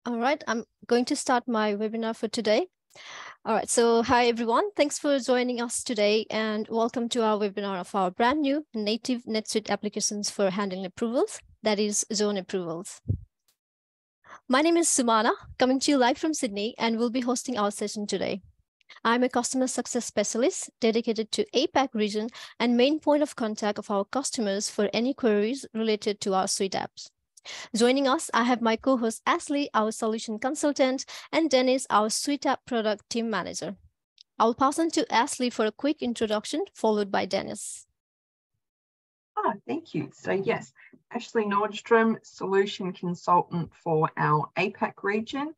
All right, I'm going to start my webinar for today. All right, so hi everyone. Thanks for joining us today and welcome to our webinar of our brand new native NetSuite applications for handling approvals, that is ZoneApprovals. My name is Sumana, coming to you live from Sydney, and will be hosting our session today. I'm a customer success specialist dedicated to APAC region and main point of contact of our customers for any queries related to our suite apps. Joining us, I have my co-host Ashley, our solution consultant, and Dennis, our suite app product team manager. I'll pass on to Ashley for a quick introduction, followed by Dennis. Thank you. So yes, Ashley Nordstrom, solution consultant for our APAC region,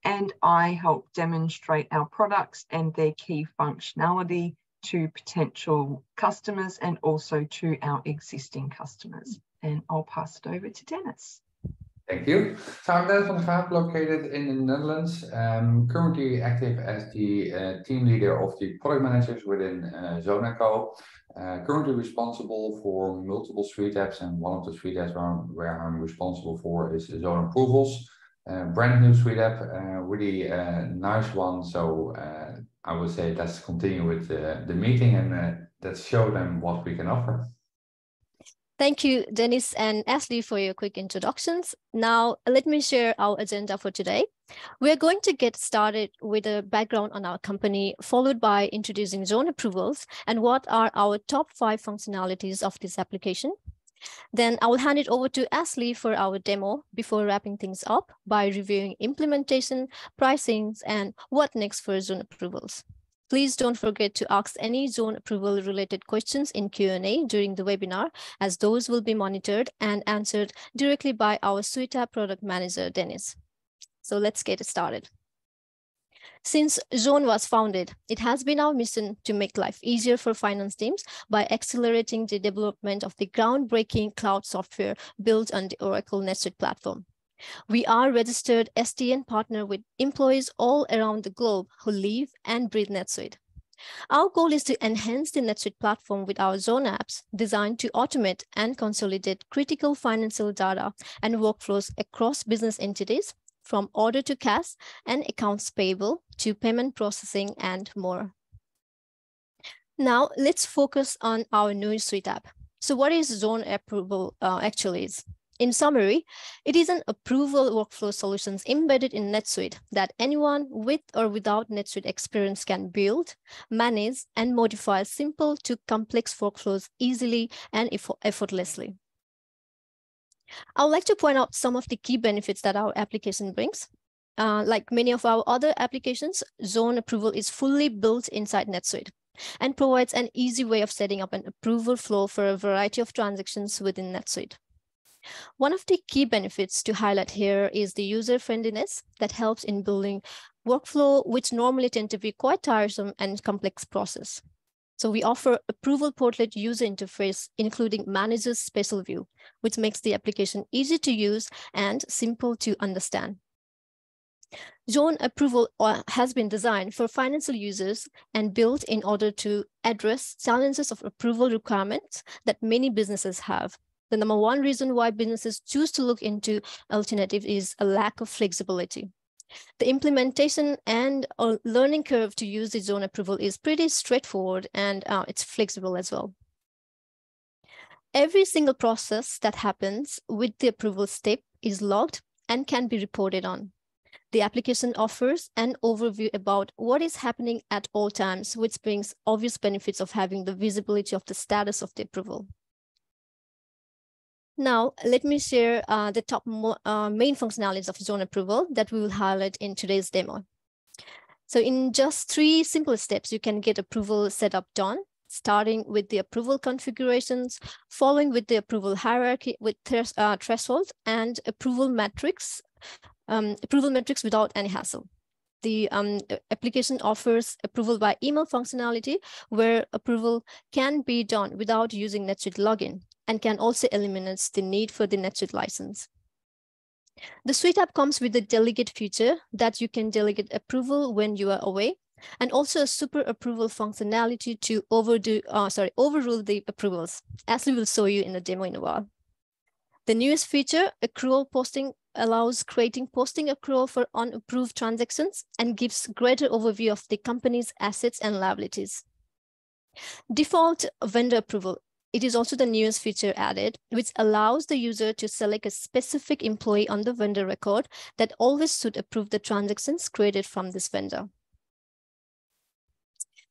and I help demonstrate our products and their key functionality to potential customers and also to our existing customers. And I'll pass it over to Dennis. Thank you. So I'm Dennis van der Graaf, located in the Netherlands, currently active as the team leader of the product managers within ZoneApprovals. Currently responsible for multiple suite apps, and one of the suite apps where I'm responsible for is ZoneApprovals. Brand new suite app, really nice one. So I would say let's continue with the meeting and let's show them what we can offer. Thank you, Dennis and Ashley, for your quick introductions. Now, let me share our agenda for today. We're going to get started with a background on our company, followed by introducing ZoneApprovals and what are our top 5 functionalities of this application. Then I will hand it over to Ashley for our demo before wrapping things up by reviewing implementation, pricings, and what next for ZoneApprovals. Please don't forget to ask any ZoneApproval related questions in Q&A during the webinar, as those will be monitored and answered directly by our suite app product manager, Dennis. So let's get started. Since Zone was founded, it has been our mission to make life easier for finance teams by accelerating the development of the groundbreaking cloud software built on the Oracle NetSuite platform. We are registered SDN partner with employees all around the globe who live and breathe NetSuite. Our goal is to enhance the NetSuite platform with our Zone apps designed to automate and consolidate critical financial data and workflows across business entities, from order to cash and accounts payable to payment processing and more. Now let's focus on our new suite app. So what is ZoneApproval actually is? In summary, it is an approval workflow solutions embedded in NetSuite that anyone with or without NetSuite experience can build, manage, and modify simple to complex workflows easily and effortlessly. I would like to point out some of the key benefits that our application brings. Like many of our other applications, ZoneApproval is fully built inside NetSuite and provides an easy way of setting up an approval flow for a variety of transactions within NetSuite. One of the key benefits to highlight here is the user friendliness that helps in building workflow, which normally tend to be quite tiresome and complex process. So we offer approval portlet user interface, including manager's special view, which makes the application easy to use and simple to understand. ZoneApproval has been designed for financial users and built in order to address challenges of approval requirements that many businesses have. The number one reason why businesses choose to look into alternatives is a lack of flexibility. The implementation and learning curve to use the ZoneApproval is pretty straightforward, and it's flexible as well. Every single process that happens with the approval step is logged and can be reported on. The application offers an overview about what is happening at all times, which brings obvious benefits of having the visibility of the status of the approval. Now, let me share the top main functionalities of ZoneApproval that we will highlight in today's demo. So in just 3 simple steps, you can get approval setup done, starting with the approval configurations, following with the approval hierarchy with thresholds and approval metrics without any hassle. The application offers approval by email functionality, where approval can be done without using NetSuite login, and can also eliminate the need for the NetSuite license. The suite app comes with a delegate feature that you can delegate approval when you are away, and also a super approval functionality to overrule the approvals, as we will show you in the demo in a while. The newest feature, accrual posting, allows creating posting accrual for unapproved transactions and gives greater overview of the company's assets and liabilities. Default vendor approval. It is also the newest feature added, which allows the user to select a specific employee on the vendor record that always should approve the transactions created from this vendor.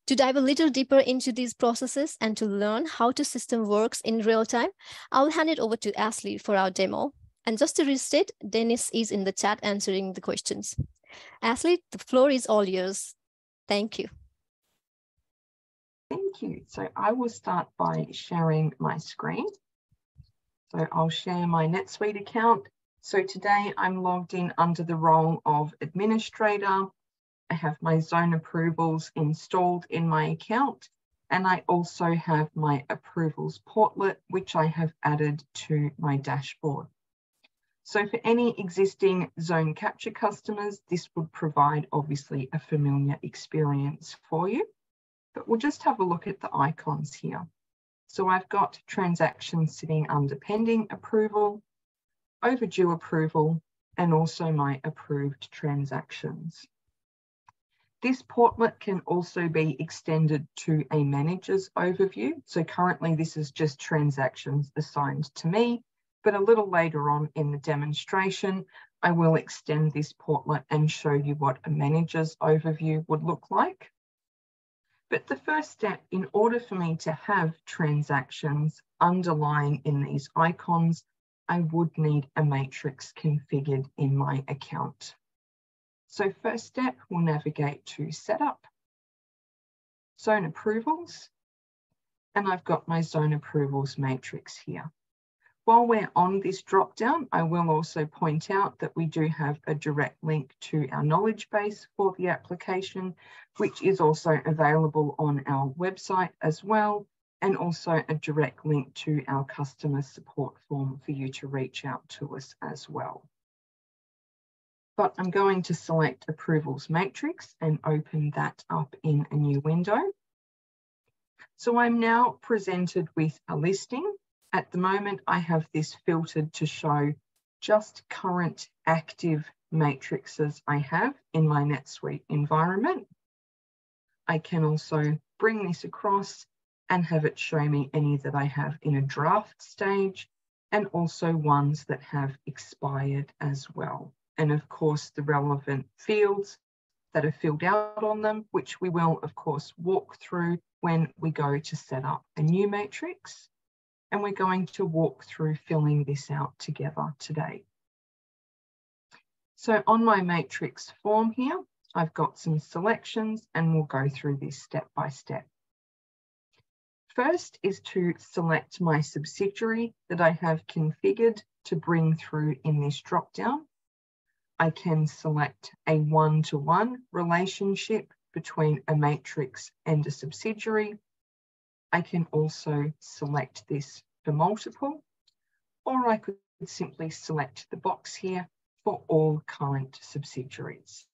To dive a little deeper into these processes and to learn how the system works in real time, I'll hand it over to Ashley for our demo. And just to restate, Dennis is in the chat answering the questions. Ashley, the floor is all yours. Thank you. Thank you. So I will start by sharing my screen. So I'll share my NetSuite account. So today I'm logged in under the role of administrator. I have my ZoneApprovals installed in my account, and I also have my approvals portlet, which I have added to my dashboard. So for any existing Zone Capture customers, this would provide obviously a familiar experience for you. But we'll just have a look at the icons here. So I've got transactions sitting under pending approval, overdue approval, and also my approved transactions. This portlet can also be extended to a manager's overview. So currently this is just transactions assigned to me, but a little later on in the demonstration, I will extend this portlet and show you what a manager's overview would look like. But the first step, in order for me to have transactions underlying in these icons, I would need a matrix configured in my account. So first step, we'll navigate to Setup, ZoneApprovals, and I've got my ZoneApprovals matrix here. While we're on this drop-down, I will also point out that we do have a direct link to our knowledge base for the application, which is also available on our website as well, and also a direct link to our customer support form for you to reach out to us as well. But I'm going to select Approvals Matrix and open that up in a new window. So I'm now presented with a listing. At the moment, I have this filtered to show just current active matrices I have in my NetSuite environment. I can also bring this across and have it show me any that I have in a draft stage, and also ones that have expired as well. And of course, the relevant fields that are filled out on them, which we will, of course, walk through when we go to set up a new matrix. And we're going to walk through filling this out together today. So on my matrix form here, I've got some selections and we'll go through this step by step. First is to select my subsidiary that I have configured to bring through in this drop-down. I can select a one-to-one relationship between a matrix and a subsidiary. I can also select this for multiple, or I could simply select the box here for all current subsidiaries.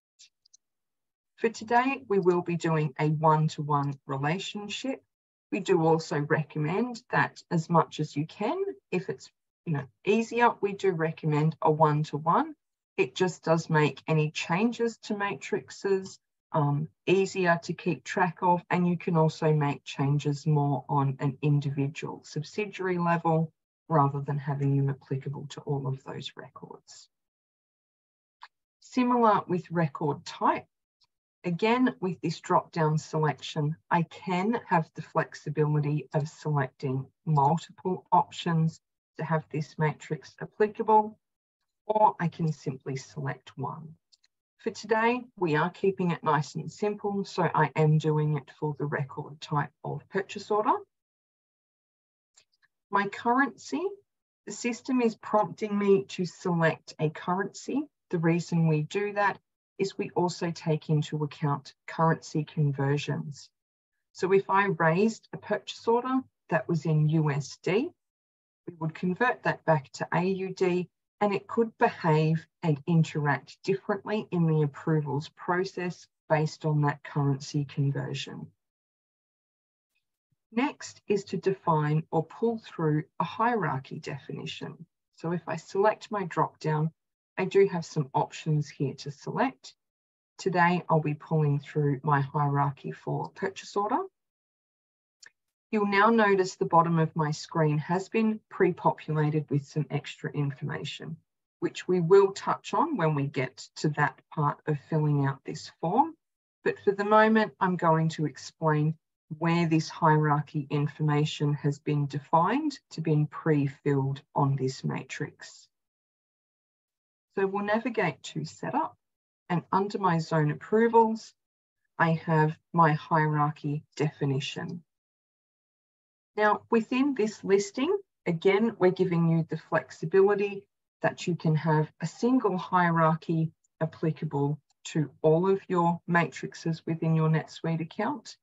For today, we will be doing a one-to-one relationship. We do also recommend that as much as you can, if it's easier, we do recommend a one-to-one. It just does make any changes to matrices easier to keep track of, and you can also make changes more on an individual subsidiary level rather than having them applicable to all of those records. Similar with record type, again, with this drop-down selection, I can have the flexibility of selecting multiple options to have this matrix applicable, or I can simply select one. For today, we are keeping it nice and simple, so I am doing it for the record type of purchase order. My currency, the system is prompting me to select a currency. The reason we do that is we also take into account currency conversions. So if I raised a purchase order that was in USD, we would convert that back to AUD, and it could behave and interact differently in the approvals process based on that currency conversion. Next is to define or pull through a hierarchy definition. So if I select my drop-down, I do have some options here to select. Today, I'll be pulling through my hierarchy for purchase order. You'll now notice the bottom of my screen has been pre-populated with some extra information, which we will touch on when we get to that part of filling out this form. But for the moment, I'm going to explain where this hierarchy information has been defined to be pre-filled on this matrix. So we'll navigate to Setup, and under my Zone Approvals, I have my hierarchy definition. Now, within this listing, again, we're giving you the flexibility that you can have a single hierarchy applicable to all of your matrices within your NetSuite account.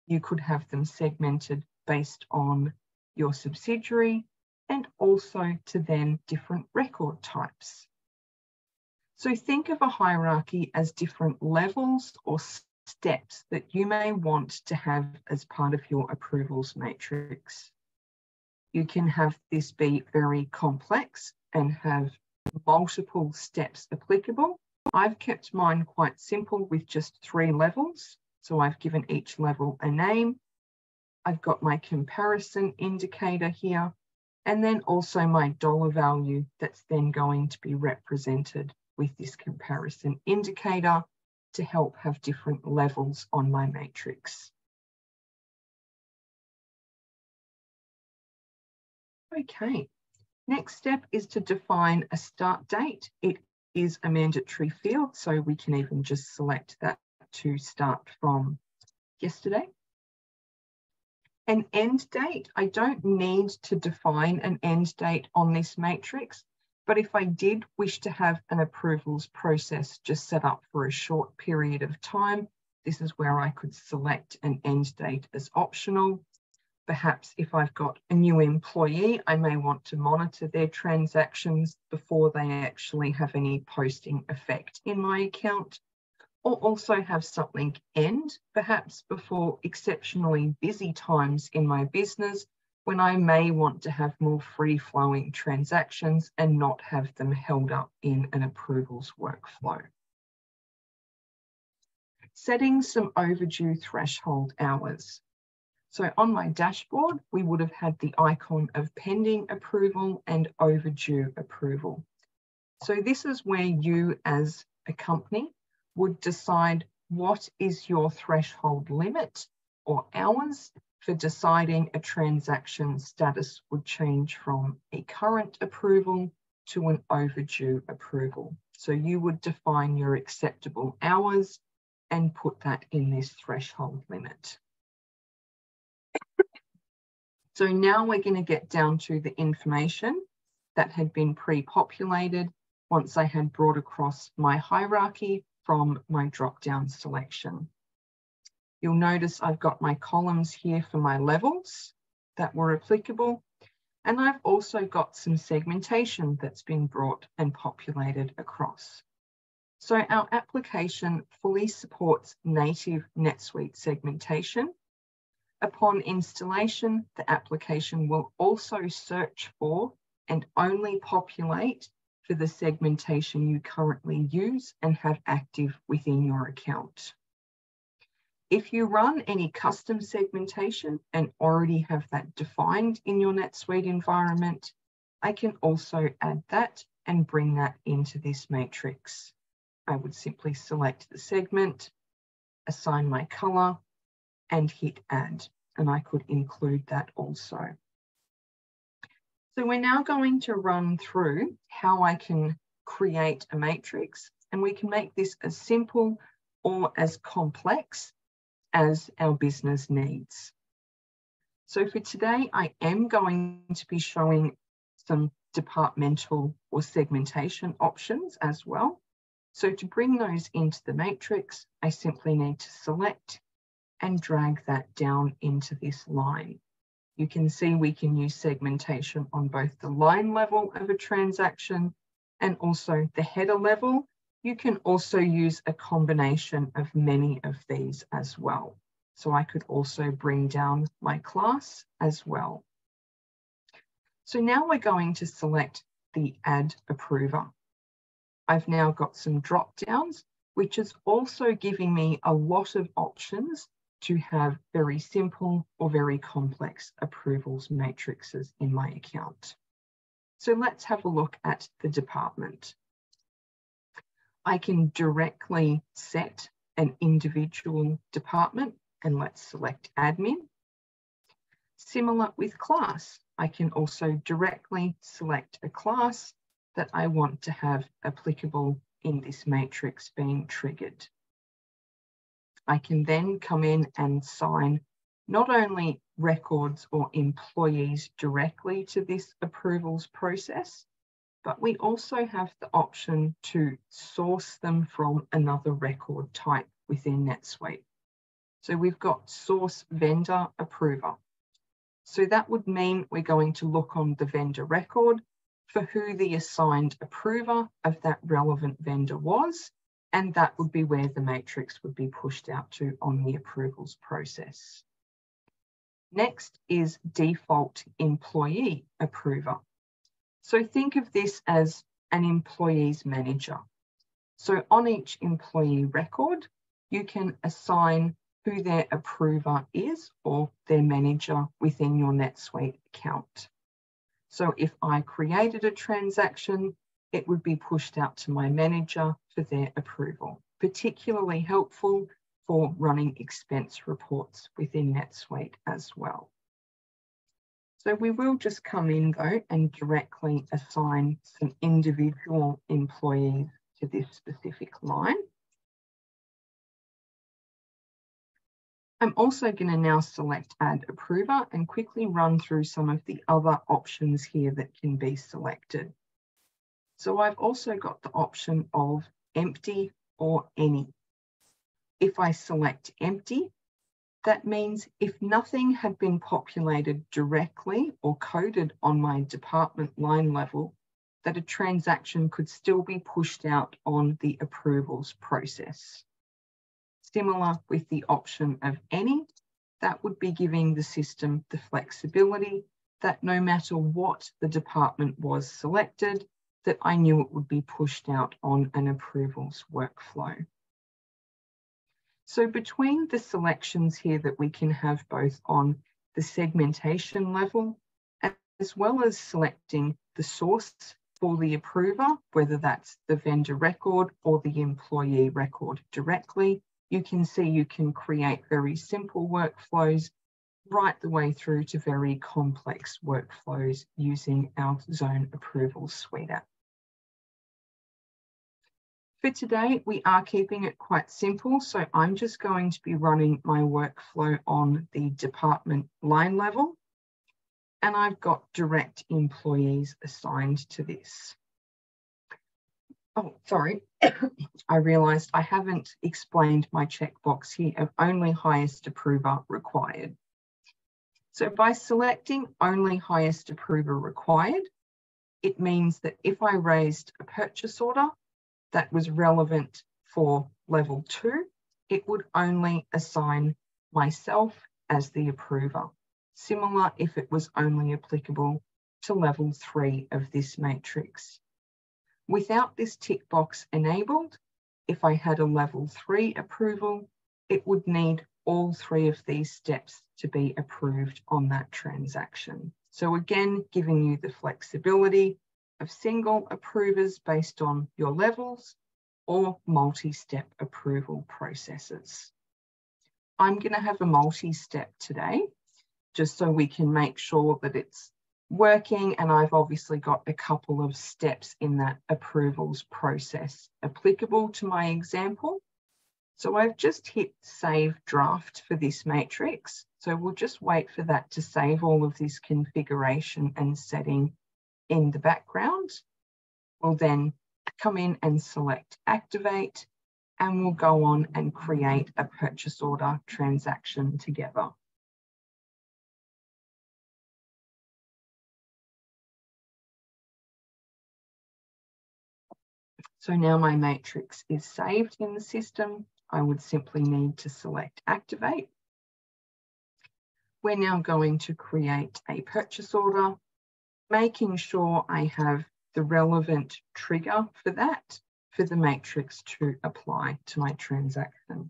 You could have them segmented based on your subsidiary and also to then different record types. So think of a hierarchy as different levels or steps that you may want to have as part of your approvals matrix. You can have this be very complex and have multiple steps applicable. I've kept mine quite simple with just 3 levels. So I've given each level a name. I've got my comparison indicator here, and then also my dollar value that's then going to be represented with this comparison indicator to help have different levels on my matrix. Okay, next step is to define a start date. It is a mandatory field, so we can even just select that to start from yesterday. An end date, I don't need to define an end date on this matrix, but if I did wish to have an approvals process just set up for a short period of time, this is where I could select an end date as optional. Perhaps if I've got a new employee, I may want to monitor their transactions before they actually have any posting effect in my account, or also have something end, perhaps before exceptionally busy times in my business when I may want to have more free-flowing transactions and not have them held up in an approvals workflow. Setting some overdue threshold hours. So on my dashboard, we would have had the icon of pending approval and overdue approval. So this is where you as a company would decide what is your threshold limit or hours for deciding a transaction status would change from a current approval to an overdue approval. So you would define your acceptable hours and put that in this threshold limit. So now we're going to get down to the information that had been pre-populated once I had brought across my hierarchy from my drop-down selection. You'll notice I've got my columns here for my levels that were applicable, and I've also got some segmentation that's been brought and populated across. So our application fully supports native NetSuite segmentation. Upon installation, the application will also search for and only populate for the segmentation you currently use and have active within your account. If you run any custom segmentation and already have that defined in your NetSuite environment, I can also add that and bring that into this matrix. I would simply select the segment, assign my color, and hit add, and I could include that also. So we're now going to run through how I can create a matrix, and we can make this as simple or as complex as our business needs. So for today, I am going to be showing some departmental or segmentation options as well. So to bring those into the matrix, I simply need to select and drag that down into this line. You can see we can use segmentation on both the line level of a transaction and also the header level. You can also use a combination of many of these as well. So I could also bring down my class as well. So now we're going to select the Add Approver. I've now got some drop downs, which is also giving me a lot of options to have very simple or very complex approvals matrices in my account. So let's have a look at the department. I can directly set an individual department, and let's select admin. Similar with class, I can also directly select a class that I want to have applicable in this matrix being triggered. I can then come in and assign not only records or employees directly to this approvals process, but we also have the option to source them from another record type within NetSuite. So we've got source vendor approver. So that would mean we're going to look on the vendor record for who the assigned approver of that relevant vendor was, and that would be where the matrix would be pushed out to on the approvals process. Next is default employee approver. So think of this as an employee's manager. So on each employee record, you can assign who their approver is or their manager within your NetSuite account. So if I created a transaction, it would be pushed out to my manager for their approval, particularly helpful for running expense reports within NetSuite as well. So we will just come in though and directly assign some individual employees to this specific line. I'm also going to now select Add Approver and quickly run through some of the other options here that can be selected. So I've also got the option of empty or any. If I select empty, that means if nothing had been populated directly or coded on my department line level, that a transaction could still be pushed out on the approvals process. Similar with the option of any, that would be giving the system the flexibility that no matter what the department was selected, that I knew it would be pushed out on an approvals workflow. So between the selections here that we can have both on the segmentation level, as well as selecting the source for the approver, whether that's the vendor record or the employee record directly, you can see you can create very simple workflows right the way through to very complex workflows using our ZoneApprovals suite app. For today, we are keeping it quite simple, so I'm just going to be running my workflow on the department line level, and I've got direct employees assigned to this. Oh, sorry, I realised I haven't explained my checkbox here of only highest approver required. So by selecting only highest approver required, it means that if I raised a purchase order that was relevant for level 2, it would only assign myself as the approver. Similar if it was only applicable to level 3 of this matrix. Without this tick box enabled, if I had a level 3 approval, it would need all 3 of these steps to be approved on that transaction. So again, giving you the flexibility of single approvers based on your levels or multi-step approval processes. I'm going to have a multi-step today, just so we can make sure that it's working, and I've obviously got a couple of steps in that approvals process applicable to my example. So I've just hit save draft for this matrix. So we'll just wait for that to save all of this configuration and setting in the background. We'll then come in and select activate, and we'll go on and create a purchase order transaction together. So now my matrix is saved in the system. I would simply need to select activate. We're now going to create a purchase order, making sure I have the relevant trigger for that. for the matrix to apply to my transaction.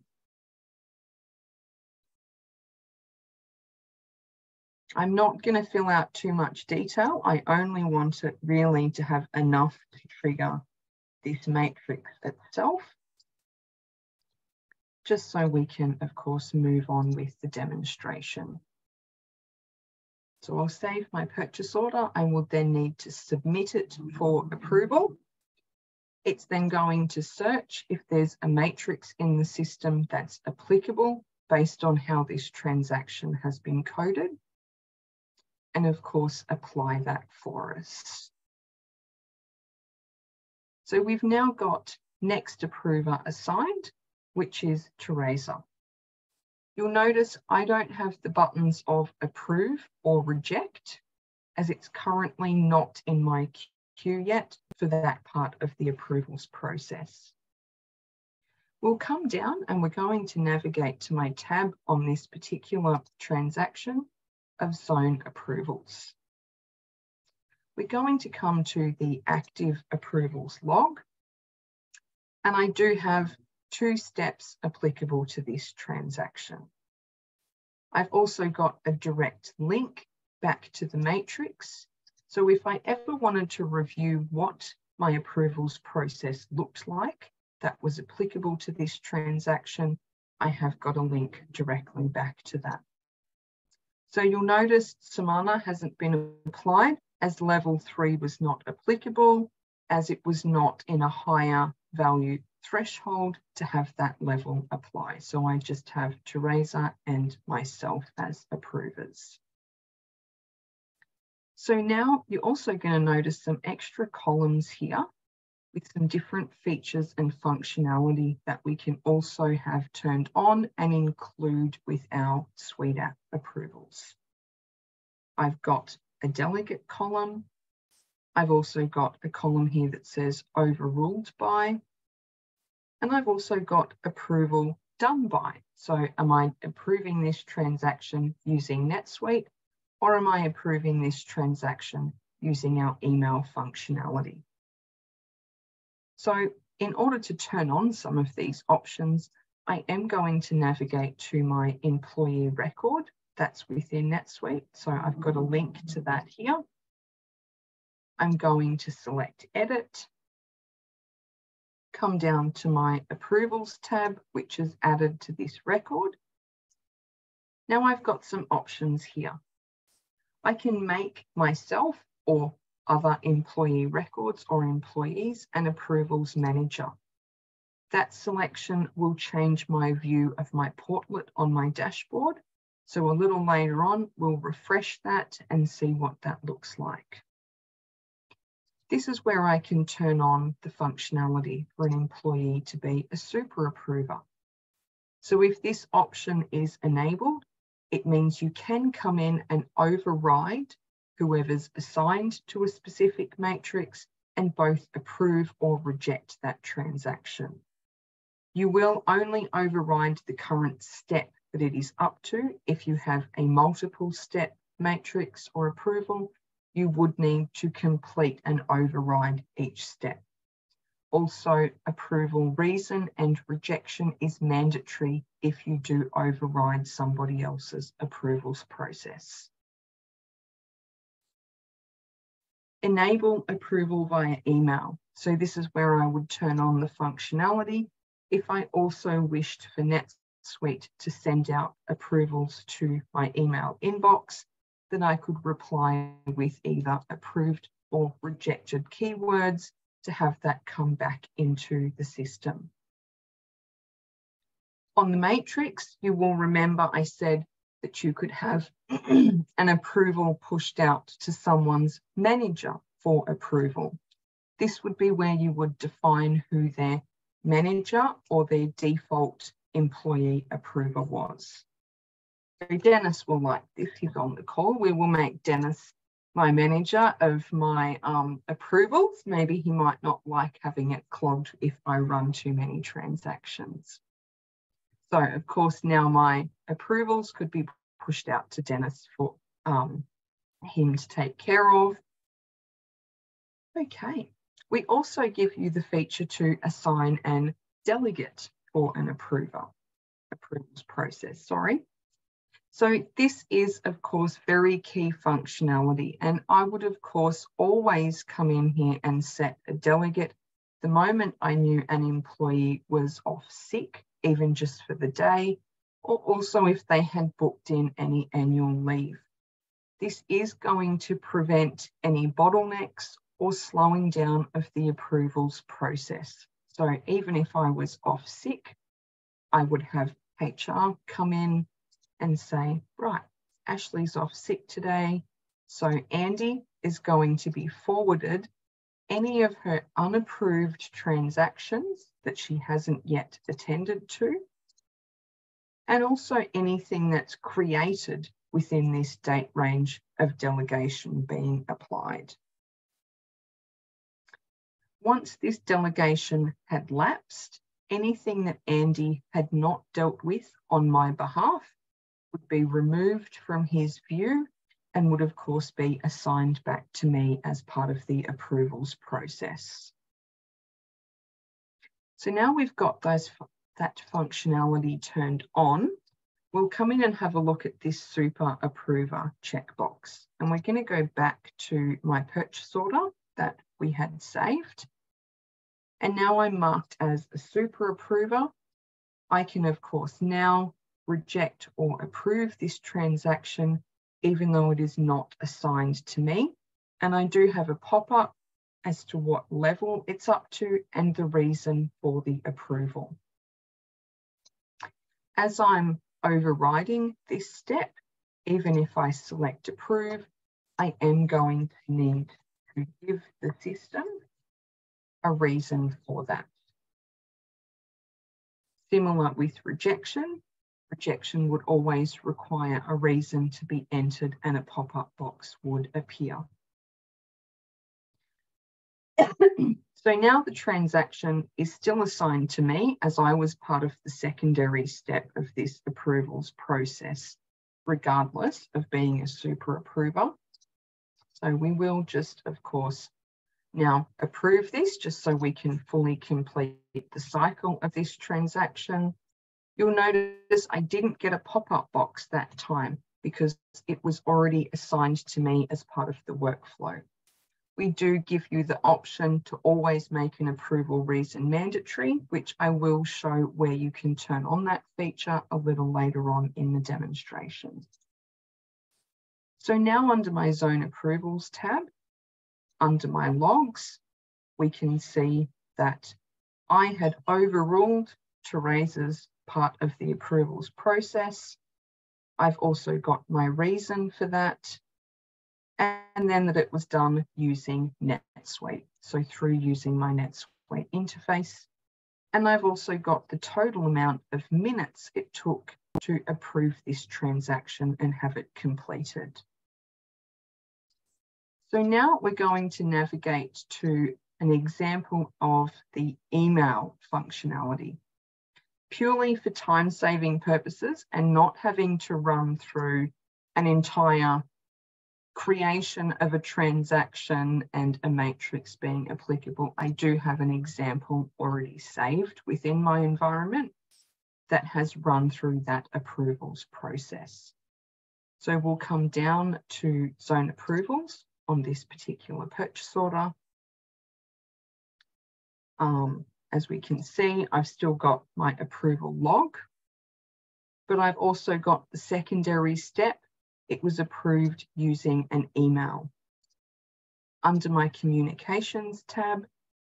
I'm not going to fill out too much detail. I only want it really to have enough to trigger this matrix itself, just so we can, of course, move on with the demonstration. So I'll save my purchase order. I will then need to submit it for approval. It's then going to search if there's a matrix in the system that's applicable based on how this transaction has been coded. And of course, apply that for us. So we've now got next approver assigned, which is Teresa. You'll notice I don't have the buttons of approve or reject, as it's currently not in my queue yet for that part of the approvals process. We'll come down and we're going to navigate to my tab on this particular transaction of ZoneApprovals. We're going to come to the active approvals log, and I do have 2 steps applicable to this transaction. I've also got a direct link back to the matrix. So if I ever wanted to review what my approvals process looked like that was applicable to this transaction, I have got a link directly back to that. So you'll notice Samana hasn't been applied as level 3 was not applicable, as it was not in a higher value threshold to have that level apply. So I just have Teresa and myself as approvers. So now you're also going to notice some extra columns here with some different features and functionality that we can also have turned on and include with our Suite app approvals. I've got a delegate column. I've also got a column here that says overruled by, and I've also got approval done by. So am I approving this transaction using NetSuite, or am I approving this transaction using our email functionality? So in order to turn on some of these options, I am going to navigate to my employee record that's within NetSuite. So I've got a link to that here. I'm going to select edit, come down to my approvals tab, which is added to this record. Now I've got some options here. I can make myself or other employee records or employees an approvals manager. That selection will change my view of my portlet on my dashboard. So a little later on, we'll refresh that and see what that looks like. This is where I can turn on the functionality for an employee to be a super approver. So if this option is enabled, it means you can come in and override whoever's assigned to a specific matrix and both approve or reject that transaction. You will only override the current step that it is up to. If you have a multiple step matrix or approval, you would need to complete and override each step. Also, approval reason and rejection is mandatory if you do override somebody else's approvals process. Enable approval via email. So this is where I would turn on the functionality. If I also wished for NetSuite to send out approvals to my email inbox, then I could reply with either approved or rejected keywords to have that come back into the system. On the matrix, you will remember I said that you could have an approval pushed out to someone's manager for approval. This would be where you would define who their manager or their default employee approver was. So Dennis will like this, he's on the call. We will make Dennis my manager of my approvals. Maybe he might not like having it clogged if I run too many transactions. So of course, now my approvals could be pushed out to Dennis for him to take care of. Okay, We also give you the feature to assign an delegate for an approvals process, So this is, of course, very key functionality. And I would, of course, always come in here and set a delegate the moment I knew an employee was off sick, even just for the day, or also if they had booked in any annual leave. This is going to prevent any bottlenecks or slowing down of the approvals process. So even if I was off sick, I would have HR come in and say, right, Ashley's off sick today, so Andy is going to be forwarded any of her unapproved transactions that she hasn't yet attended to, and also anything that's created within this date range of delegation being applied. Once this delegation had lapsed, anything that Andy had not dealt with on my behalf would be removed from his view and would of course be assigned back to me as part of the approvals process. So now we've got that functionality turned on, we'll come in and have a look at this super approver checkbox. And we're going to go back to my purchase order that we had saved. And now I'm marked as a super approver. I can, of course, now reject or approve this transaction, even though it is not assigned to me. And I do have a pop-up as to what level it's up to and the reason for the approval. As I'm overriding this step, even if I select approve, I am going to need to give the system a reason for that. Similar with rejection, rejection would always require a reason to be entered and a pop-up box would appear. So now the transaction is still assigned to me as I was part of the secondary step of this approvals process, regardless of being a super approver. So we will just, of course, now approve this just so we can fully complete the cycle of this transaction. You'll notice I didn't get a pop-up box that time because it was already assigned to me as part of the workflow. We do give you the option to always make an approval reason mandatory, which I will show where you can turn on that feature a little later on in the demonstration. So now under my ZoneApprovals tab, under my logs, we can see that I had overruled Theresa's part of the approvals process. I've also got my reason for that. And then that it was done using NetSuite, so through using my NetSuite interface. And I've also got the total amount of minutes it took to approve this transaction and have it completed. So now we're going to navigate to an example of the email functionality, purely for time-saving purposes and not having to run through an entire creation of a transaction and a matrix being applicable. I do have an example already saved within my environment that has run through that approvals process. So we'll come down to ZoneApprovals on this particular purchase order. As we can see, I've still got my approval log, but I've also got the secondary step. It was approved using an email. Under my communications tab,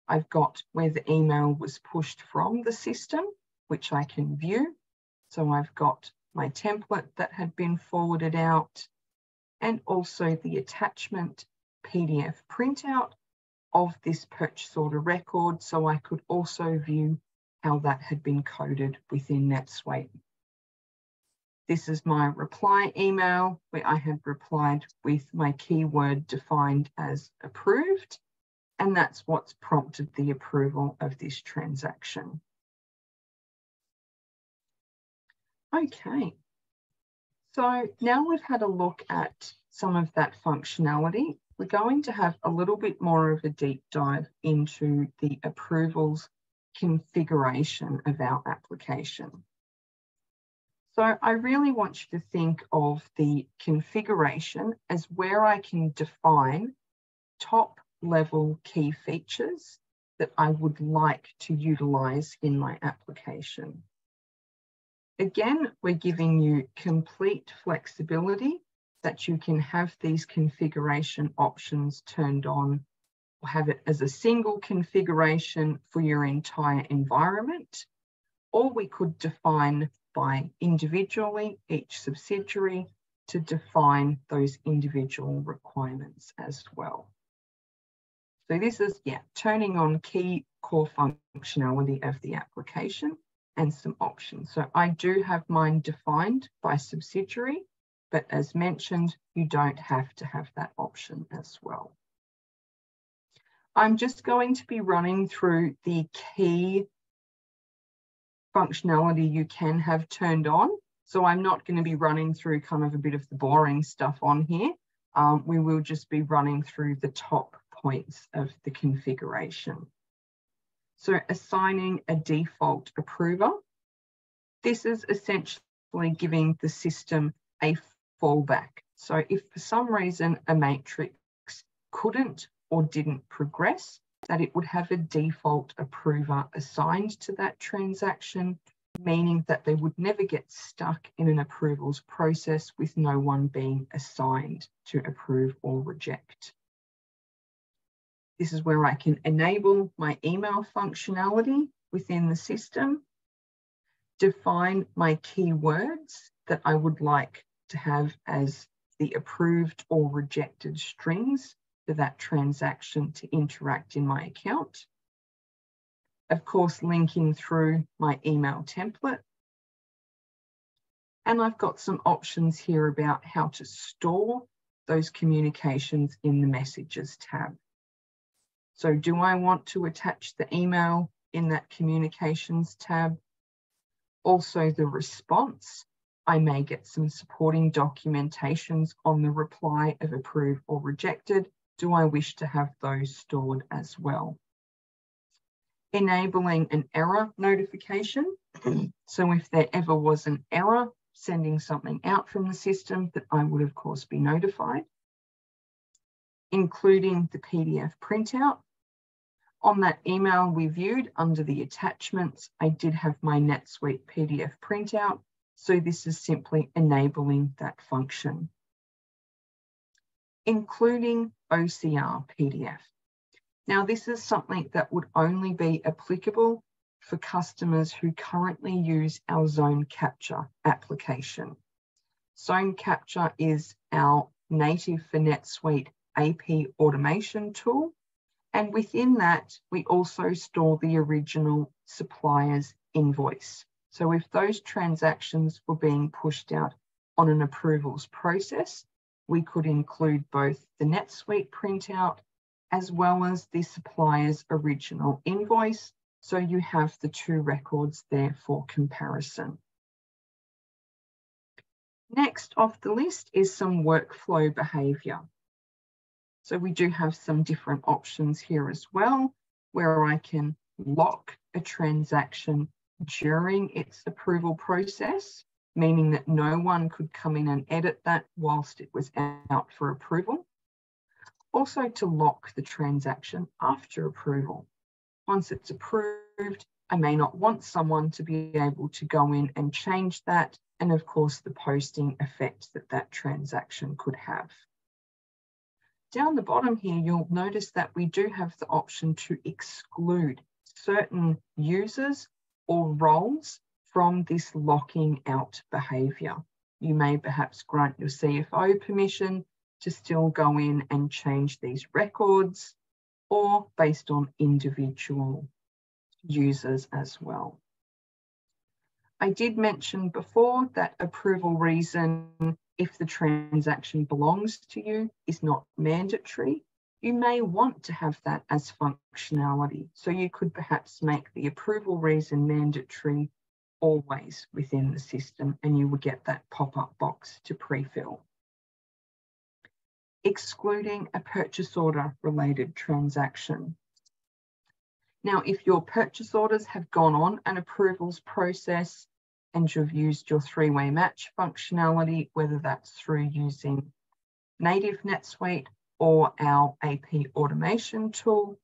I've got where the email was pushed from the system, which I can view. So I've got my template that had been forwarded out and also the attachment PDF printout of this purchase order record. So I could also view how that had been coded within NetSuite. This is my reply email where I had replied with my keyword defined as approved, and that's what's prompted the approval of this transaction. Okay, so now we've had a look at some of that functionality. we're going to have a little bit more of a deep dive into the approvals configuration of our application. So I really want you to think of the configuration as where I can define top level key features that I would like to utilize in my application. Again, we're giving you complete flexibility that you can have these configuration options turned on or have it as a single configuration for your entire environment, or we could define by individually each subsidiary to define those individual requirements as well. So this is, turning on key core functionality of the application and some options. So I do have mine defined by subsidiary, but as mentioned, you don't have to have that option as well. I'm just going to be running through the key functionality you can have turned on. So I'm not going to be running through kind of a bit of the boring stuff on here. We will just be running through the top points of the configuration. So assigning a default approver. This is essentially giving the system a fallback. So if for some reason a matrix couldn't or didn't progress, that it would have a default approver assigned to that transaction, meaning that they would never get stuck in an approvals process with no one being assigned to approve or reject. This is where I can enable my email functionality within the system, define my keywords that I would like to have as the approved or rejected strings for that transaction to interact in my account. Of course, linking through my email template. And I've got some options here about how to store those communications in the messages tab. So do I want to attach the email in that communications tab? Also the response. I may get some supporting documentations on the reply of approved or rejected. Do I wish to have those stored as well? Enabling an error notification. So if there ever was an error, sending something out from the system, that I would of course be notified. Including the PDF printout. On that email we viewed under the attachments, I did have my NetSuite PDF printout. So this is simply enabling that function. Including OCR PDF. Now this is something that would only be applicable for customers who currently use our Zone Capture application. Zone Capture is our native for NetSuite AP automation tool. And within that, we also store the original supplier's invoice. So if those transactions were being pushed out on an approvals process, we could include both the NetSuite printout as well as the supplier's original invoice. So you have the two records there for comparison. Next off the list is some workflow behavior. So we do have some different options here as well, where I can lock a transaction during its approval process, meaning that no one could come in and edit that whilst it was out for approval. Also to lock the transaction after approval. Once it's approved, I may not want someone to be able to go in and change that, and of course the posting effect that that transaction could have. Down the bottom here, you'll notice that we do have the option to exclude certain users or roles from this locking out behavior. You may perhaps grant your CFO permission to still go in and change these records, or based on individual users as well. I did mention before that approval reason, if the transaction belongs to you, is not mandatory. You may want to have that as functionality. So you could perhaps make the approval reason mandatory always within the system, and you would get that pop-up box to pre-fill. excluding a purchase order related transaction. Now, if your purchase orders have gone on an approvals process and you've used your three-way match functionality, whether that's through using native NetSuite or our AP automation tool,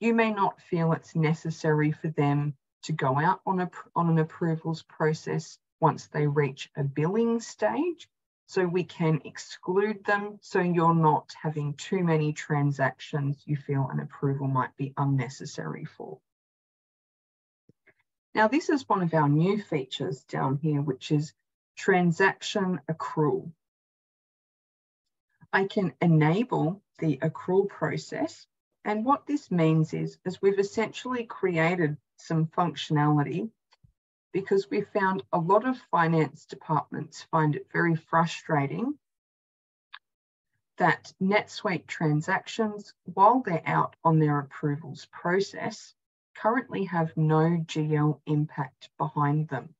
you may not feel it's necessary for them to go out on an approvals process once they reach a billing stage. So we can exclude them so you're not having too many transactions you feel an approval might be unnecessary for. Now, this is one of our new features down here, which is transaction accrual. I can enable the accrual process. And what this means is we've essentially created some functionality because we found a lot of finance departments find it very frustrating that NetSuite transactions, while they're out on their approvals process, currently have no GL impact behind them.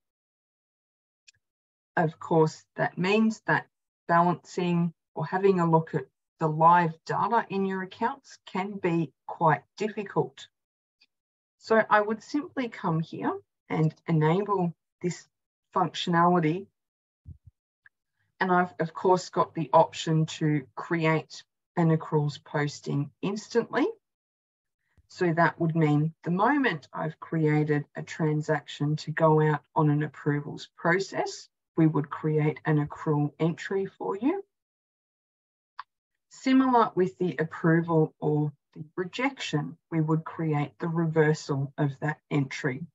Of course, that means that balancing or having a look at the live data in your accounts can be quite difficult. So I would simply come here and enable this functionality. And I've of course got the option to create an accruals posting instantly. So that would mean the moment I've created a transaction to go out on an approvals process, we would create an accrual entry for you. Similar with the approval or the rejection, we would create the reversal of that entry.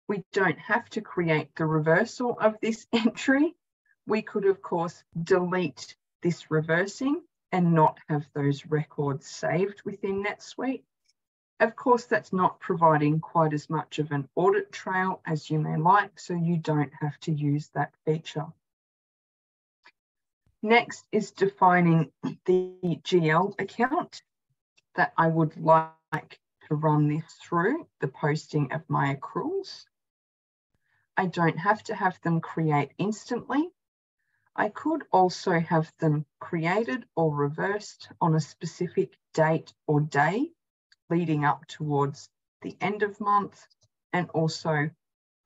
We don't have to create the reversal of this entry. We could, of course, delete this reversing and not have those records saved within NetSuite. Of course, that's not providing quite as much of an audit trail as you may like, so you don't have to use that feature. Next is defining the GL account that I would like to run this through the posting of my accruals. I don't have to have them create instantly. I could also have them created or reversed on a specific date or day leading up towards the end of month, and also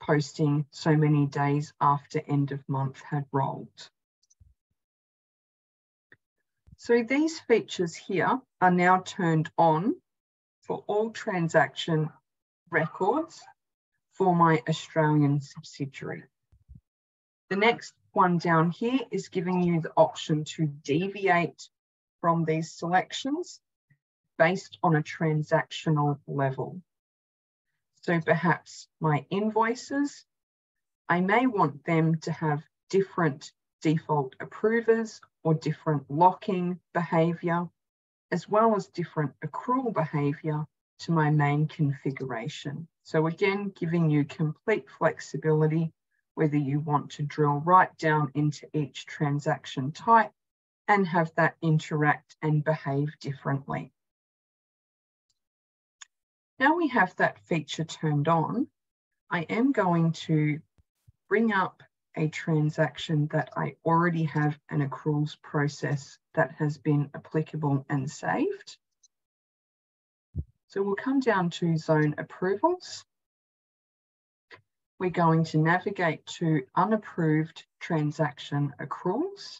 posting so many days after end of month had rolled. So these features here are now turned on for all transaction records for my Australian subsidiary. The next one down here is giving you the option to deviate from these selections based on a transactional level. So perhaps my invoices, I may want them to have different default approvers or different locking behavior, as well as different accrual behavior to my main configuration. So again, giving you complete flexibility, whether you want to drill right down into each transaction type and have that interact and behave differently. Now we have that feature turned on, I am going to bring up a transaction that I already have an accruals process that has been applicable and saved. So we'll come down to ZoneApprovals. We're going to navigate to unapproved transaction accruals.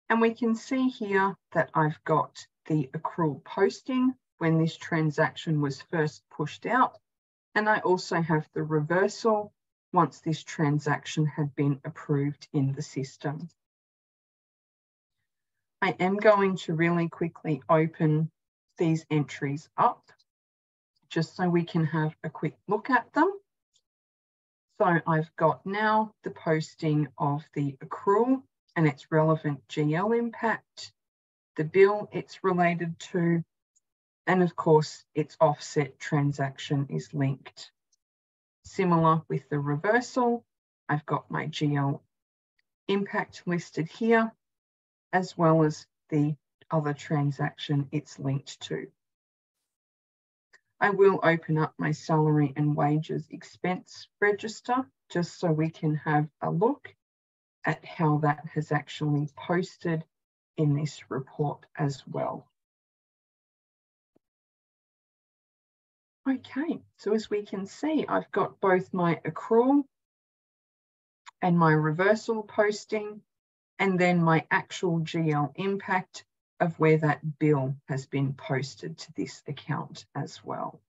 And we can see here that I've got the accrual posting when this transaction was first pushed out. And I also have the reversal once this transaction had been approved in the system. I am going to really quickly open these entries up just so we can have a quick look at them. So I've got now the posting of the accrual and its relevant GL impact, the bill it's related to, and of course its offset transaction is linked. Similar with the reversal, I've got my GL impact listed here, as well as the other transaction it's linked to. I will open up my salary and wages expense register just so we can have a look at how that has actually posted in this report as well. Okay, so as we can see, I've got both my accrual and my reversal posting, and then my actual GL impact of where that bill has been posted to this account as well.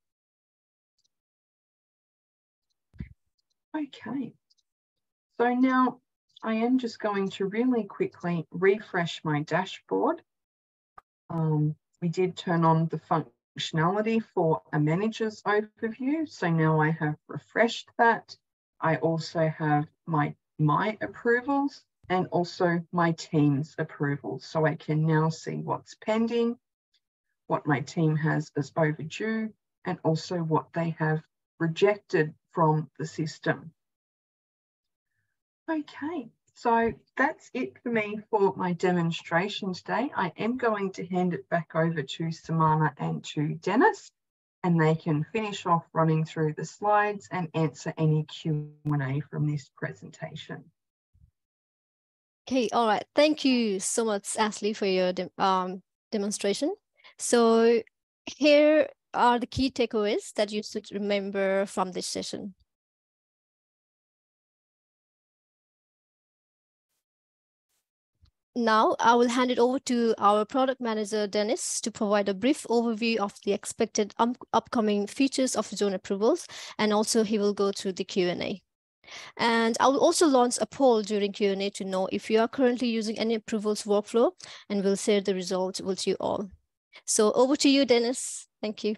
Okay, so now I am just going to really quickly refresh my dashboard. We did turn on the functionality for a manager's overview, so now I have refreshed that. I also have my approvals and also my team's approvals, so I can now see what's pending, what my team has as overdue, and also what they have rejected from the system. Okay, so that's it for me for my demonstration today. I am going to hand it back over to Samana and to Dennis, and they can finish off running through the slides and answer any Q&A from this presentation. Okay, all right. Thank you so much, Ashley, for your demonstration. So here are the key takeaways that you should remember from this session. Now I will hand it over to our product manager, Dennis, to provide a brief overview of the expected upcoming features of ZoneApprovals, and also he will go through the Q&A. And I will also launch a poll during Q&A to know if you are currently using any approvals workflow, and we'll share the results with you all. So over to you, Dennis. Thank you.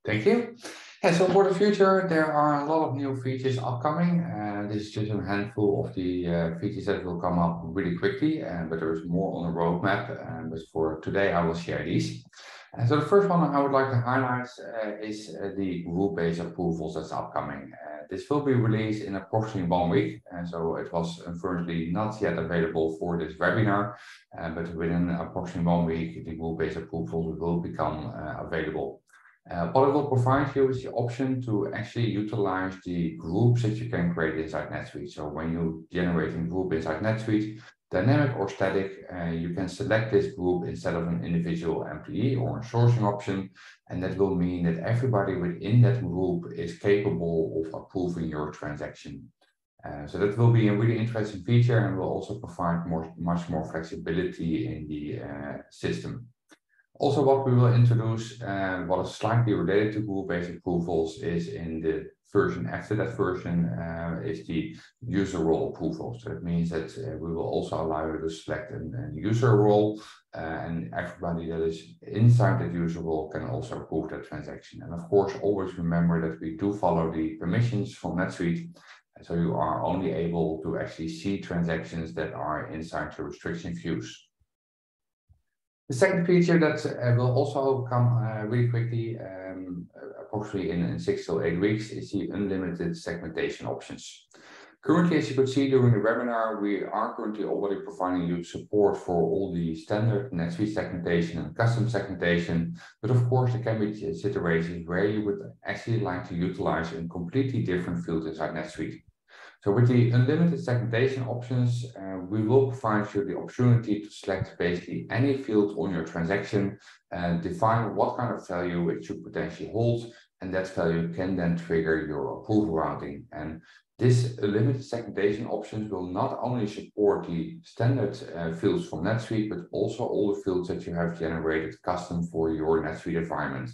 Thank you. Yeah, so for the future, there are a lot of new features upcoming. This is just a handful of the features that will come up really quickly, but there's more on the roadmap. But for today, I will share these. So the first one I would like to highlight is the rule-based approvals that's upcoming. This will be released in approximately 1 week. So it was unfortunately not yet available for this webinar, but within approximately 1 week, the rule-based approvals will become available. What it will provide you is the option to actually utilize the groups that you can create inside NetSuite. So when you're generating group inside NetSuite, dynamic or static, you can select this group instead of an individual employee or a sourcing option. And that will mean that everybody within that group is capable of approving your transaction. So that will be a really interesting feature and will also provide much more flexibility in the system. Also, what we will introduce, what is slightly related to rule-based approvals, is in the version after that version, is the user role approval. So it means that we will also allow you to select a user role, and everybody that is inside that user role can also approve that transaction. And of course, always remember that we do follow the permissions from NetSuite. So you are only able to actually see transactions that are inside the restriction views. The second feature that will also come really quickly, approximately in 6 to 8 weeks, is the unlimited segmentation options. Currently, as you could see during the webinar, we are currently already providing you support for all the standard NetSuite segmentation and custom segmentation. But of course, there can be situations where you would actually like to utilize a completely different field inside NetSuite. So with the unlimited segmentation options, we will provide you the opportunity to select basically any field on your transaction and define what kind of value it should potentially hold. And that value can then trigger your approval routing. And this unlimited segmentation options will not only support the standard fields from NetSuite, but also all the fields that you have generated custom for your NetSuite environment.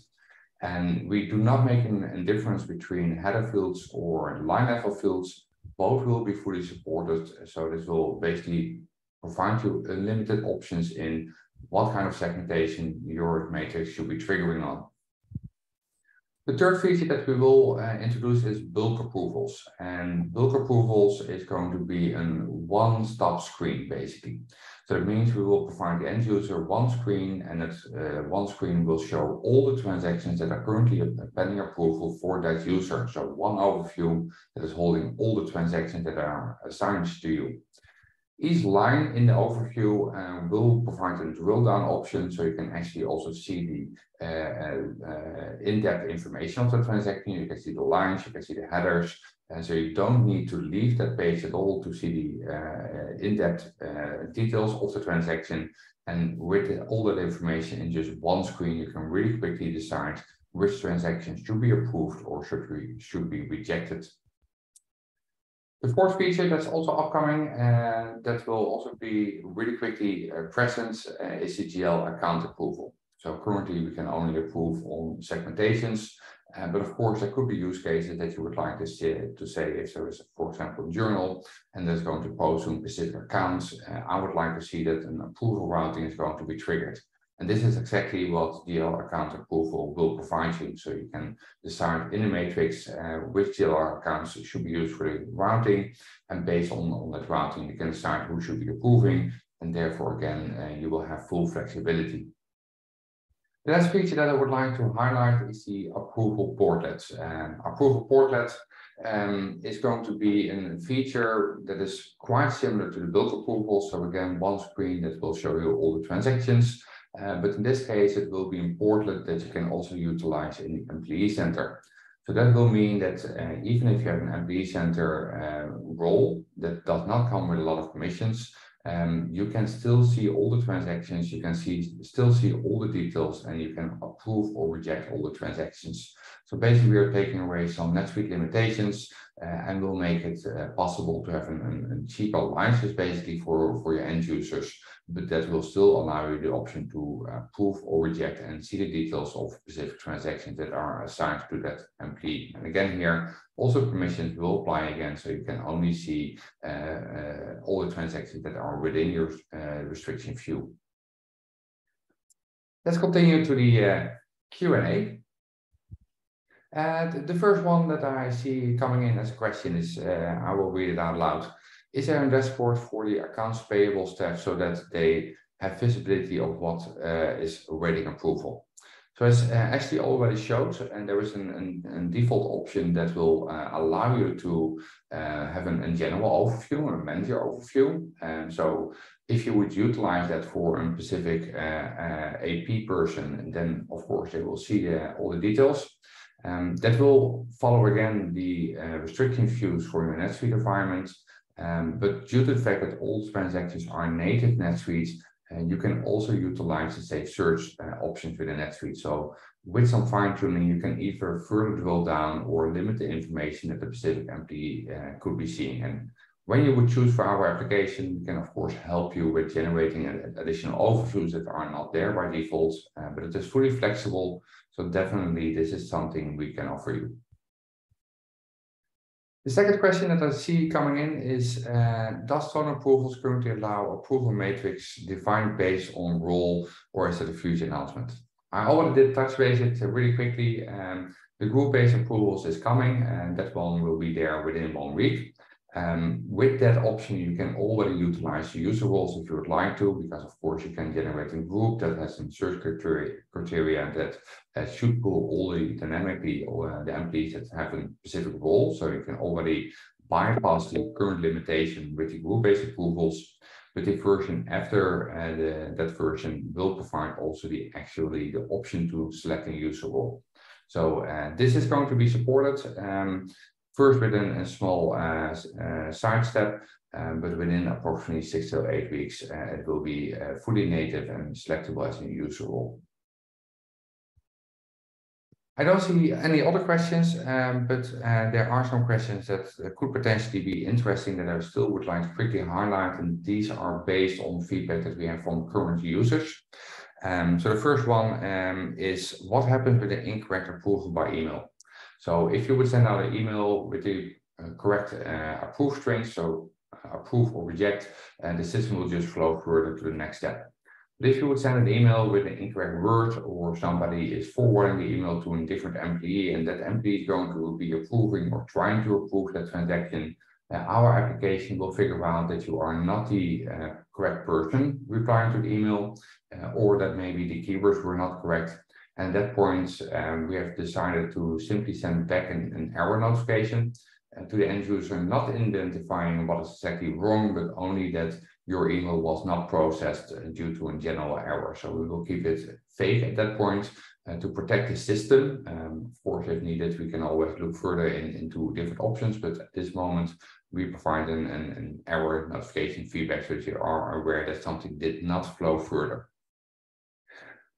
And we do not make a difference between header fields or line level fields. Both will be fully supported, so this will basically provide you unlimited options in what kind of segmentation your matrix should be triggering on. The third feature that we will introduce is bulk approvals. And bulk approvals is going to be a one-stop screen, basically. So it means we will provide the end user one screen, and that one screen will show all the transactions that are currently pending approval for that user. So one overview that is holding all the transactions that are assigned to you. Each line in the overview will provide a drill down option, so you can actually also see the in-depth information of the transaction. You can see the lines, you can see the headers, and so you don't need to leave that page at all to see the in-depth details of the transaction. And with all that information in just one screen, you can really quickly decide which transactions should be approved or should be rejected. The fourth feature that's also upcoming that will also be really quickly present is the GL account approval. So currently we can only approve on segmentations, but of course there could be use cases that you would like to say if there is, for example, a journal and that's going to post on specific accounts, I would like to see that an approval routing is going to be triggered. And this is exactly what GL account approval will provide you. So you can decide in the matrix which GL accounts should be used for the routing. And based on that routing, you can decide who should be approving. And therefore, again, you will have full flexibility. The last feature that I would like to highlight is the approval portlets. Approval portlet is going to be a feature that is quite similar to the bulk approval. So again, one screen that will show you all the transactions. But in this case, it will be a portlet that you can also utilize in the employee center. So that will mean that even if you have an employee center role that does not come with a lot of permissions, you can still see all the transactions, you can still see all the details, and you can approve or reject all the transactions. So basically, we are taking away some NetSuite limitations and will make it possible to have a cheaper license basically for your end users, but that will still allow you the option to approve or reject and see the details of specific transactions that are assigned to that employee. And again, here, also permissions will apply again, so you can only see all the transactions that are within your restriction view. Let's continue to the Q&A. The first one that I see coming in as a question is, I will read it out loud. Is there a dashboard for the accounts payable staff so that they have visibility of what is awaiting approval? So as Ashley already showed, and there is a default option that will allow you to have a general overview or a manager overview. So if you would utilize that for a specific AP person, then of course they will see all the details. That will follow again the restriction views for your NetSuite environment. But due to the fact that all transactions are native NetSuite, you can also utilize the safe search options within NetSuite. So with some fine tuning, you can either further drill down or limit the information that the specific employee could be seeing. And when you would choose for our application, we can of course help you with generating additional overviews that are not there by default, but it is fully flexible. So definitely this is something we can offer you. The second question that I see coming in is, does ZoneApprovals currently allow approval matrix defined based on role, or is it a future announcement? I already did touch base it really quickly. The group-based approvals is coming, and that one will be there within 1 week. With that option, you can already utilize the user roles if you would like to, because of course you can generate a group that has some search criteria that should pull all the dynamically or the employees that have a specific role. So you can already bypass the current limitation with the group-based approvals. But the version after that version will provide also the option to select a user role. So this is going to be supported. First within a small side step, but within approximately 6 to 8 weeks, it will be fully native and selectable as a user role. I don't see any other questions, but there are some questions that could potentially be interesting that I still would like to quickly highlight, and these are based on feedback that we have from current users. So the first one is, what happens with the incorrect approval by email? So if you would send out an email with the correct approve string, so approve or reject, and the system will just flow further to the next step. But if you would send an email with an incorrect word, or somebody is forwarding the email to a different employee, and that employee is going to be approving or trying to approve that transaction, our application will figure out that you are not the correct person replying to the email, or that maybe the keywords were not correct. And at that point, we have decided to simply send back an error notification. to the end user, not identifying what is exactly wrong, but only that your email was not processed due to a general error. So we will keep it vague at that point to protect the system. Of course, if needed, we can always look further into different options, but at this moment, we provide an error notification feedback so that you are aware that something did not flow further.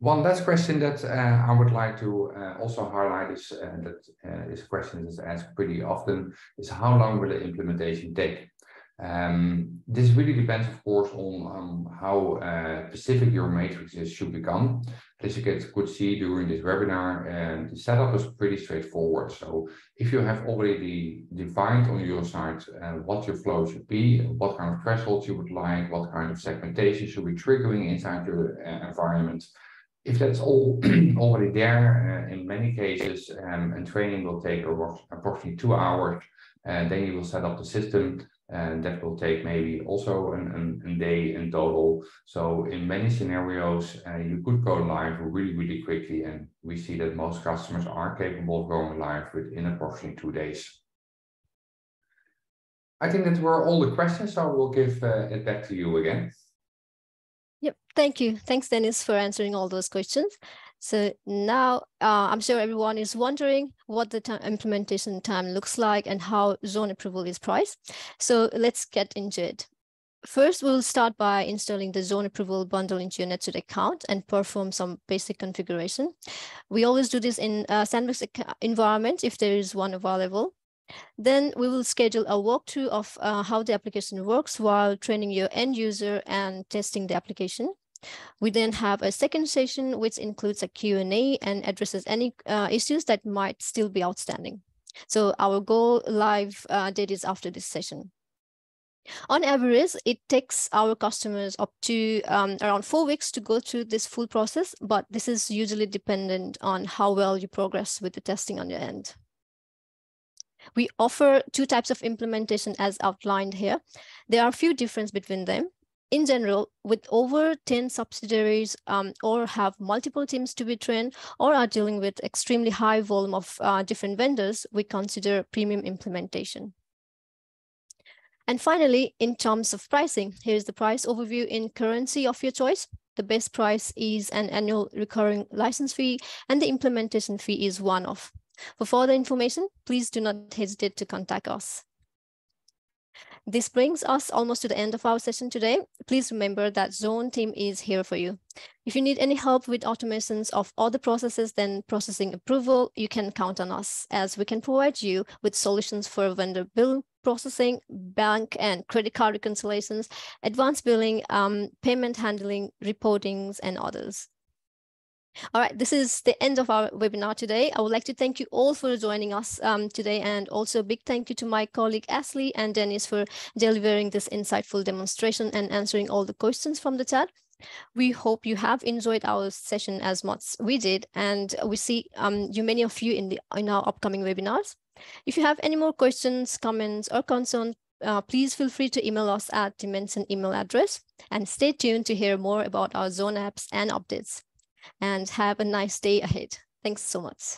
One last question that I would like to also highlight is that this question is asked pretty often, is how long will the implementation take? This really depends, of course, on how specific your matrices should become. As you could see during this webinar, the setup is pretty straightforward. So if you have already defined on your side what your flow should be, what kind of thresholds you would like, what kind of segmentation should be triggering inside your environment, if that's all already there, in many cases, and training will take approximately 2 hours, and then you will set up the system, and that will take maybe also a day in total. So in many scenarios, you could go live really, really quickly, and we see that most customers are capable of going live within approximately 2 days. I think that were all the questions, so we'll give it back to you again. Yep, thank you. Thanks, Dennis, for answering all those questions. So now I'm sure everyone is wondering what the implementation time looks like and how ZoneApproval is priced. So let's get into it. First, we'll start by installing the ZoneApproval bundle into your NetSuite account and perform some basic configuration. We always do this in a sandbox environment if there is one available. Then we will schedule a walkthrough of how the application works while training your end user and testing the application. We then have a second session, which includes a Q&A and addresses any issues that might still be outstanding. So our go live date is after this session. On average, it takes our customers up to around 4 weeks to go through this full process, but this is usually dependent on how well you progress with the testing on your end. We offer 2 types of implementation as outlined here. There are a few differences between them. In general, with over 10 subsidiaries or have multiple teams to be trained or are dealing with extremely high volume of different vendors, we consider premium implementation. And finally, in terms of pricing, here's the price overview in currency of your choice. The best price is an annual recurring license fee, and the implementation fee is one-off. For further information, please do not hesitate to contact us. This brings us almost to the end of our session today. Please remember that Zone team is here for you. If you need any help with automations of other processes than processing approval, you can count on us, as we can provide you with solutions for vendor bill processing, bank and credit card reconciliations, advanced billing, payment handling, reportings, and others. All right, this is the end of our webinar today. I would like to thank you all for joining us today, and also a big thank you to my colleague Ashley and Dennis for delivering this insightful demonstration and answering all the questions from the chat. We hope you have enjoyed our session as much as we did, and we see many of you in our upcoming webinars. If you have any more questions, comments, or concerns, please feel free to email us at the mentioned email address, and stay tuned to hear more about our Zone apps and updates. And have a nice day ahead. Thanks so much.